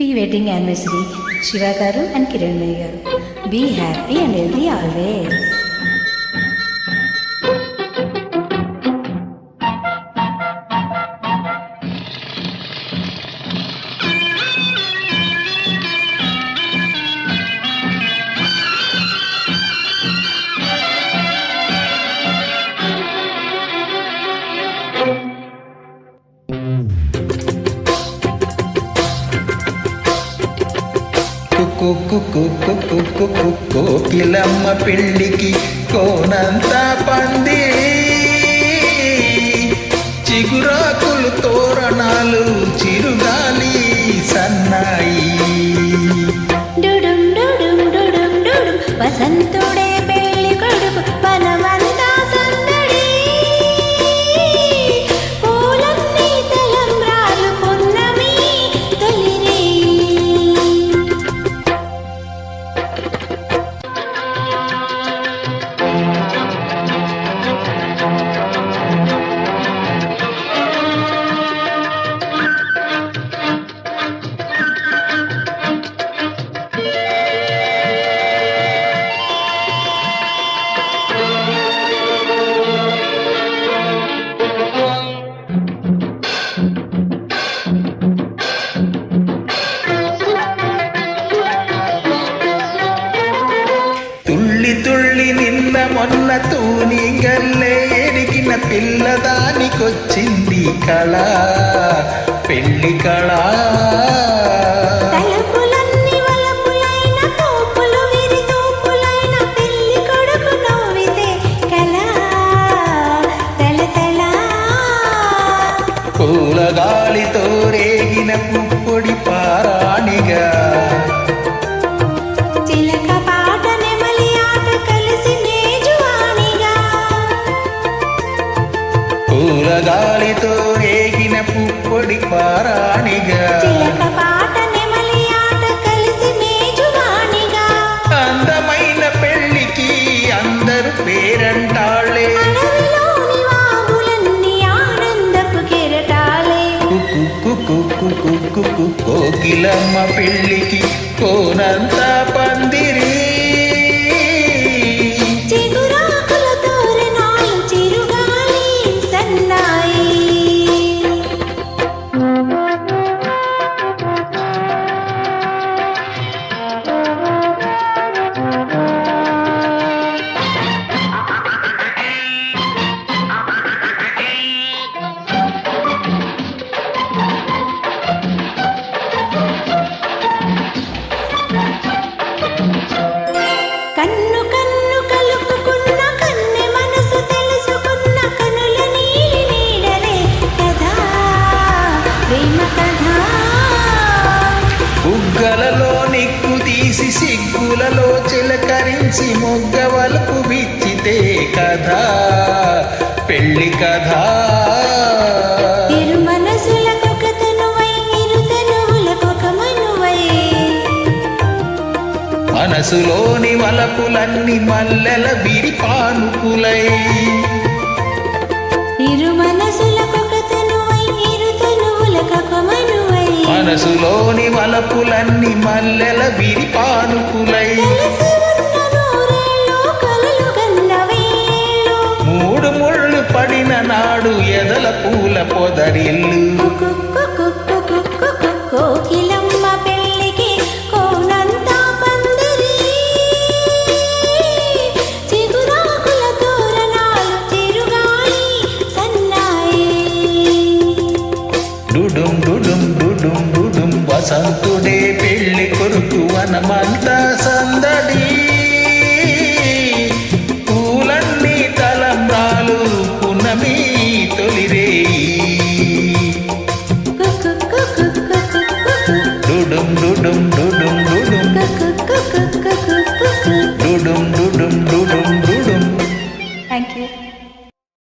Pre-wedding anniversary, Shiva garu and Kiranmay garu. Be happy and healthy always. Kokilamma పెళ్ళికి కోనంతా పందిరి, చిగురాకులు తోరణాలు చిరుగాలి సన్నాయి. డుడుం డుడుం డుడుం డుడుం వసంతుడే పెళ్ళి కొడుకు పనమంతా సందడి, పూలన్నీ తలంబ్రాలు పున్నమి తొలిరే. తుళ్ళి తుళ్ళి నిన్న మొన్న తూని గల్లే ఎరిగిన పిల్లదానికొచ్చింది కళ, పెళ్లి కళ. పూలగాలితో రేగిన పుప్పొడి పారాణిగా, పూలగాలితో రేగిన పుప్పొడి పారాణిగా, అందమైన పెళ్ళికి అందరు పేరంటాళ్ళే. కోకిలమ్మ పెళ్ళికి కోనంతా పందిరి, కన్ను కన్ను కలుపుకున్న కన్నె మనసు తెలుసుకున్న కనుల నీలి నీడలే కథా, ప్రేమ కథా. బుగ్గలలో నిక్కు తీసి సిగ్గులలో చిలకరించి మొగ్గవలకు విచ్చితే కథా, పెళ్లి కథా. ఇరు మనసులకొక తనువై, ఇరు తనువులకొక మనువై, మనసులోని వలపులన్నీ మల్లెల విరిపానుకులై. ఇరు మనసులకొక తనువై, ఇరు తనువులకొక మనువై, మనసులోని వలపులన్నీ మల్లెల విరిపానుకులై. మూడు ముళ్ళు పడిన నాడు ఎదల పూల పొదరిల్లు. కోకిలమ్మ పెళ్ళికి కోనంతా పందిరి, చిగురాకుల తోరణాలు చిరుగాలి సన్నాయి. డుడుం డుడుం డుడుం డుడుం వసంతుడే పెళ్లి కొరుకు వనమంతా సందడి, పూలన్నీ తలంబ్రాలు పున్నమి తొలిరేయి. డుడుం డుడుం డుడుం డుడుం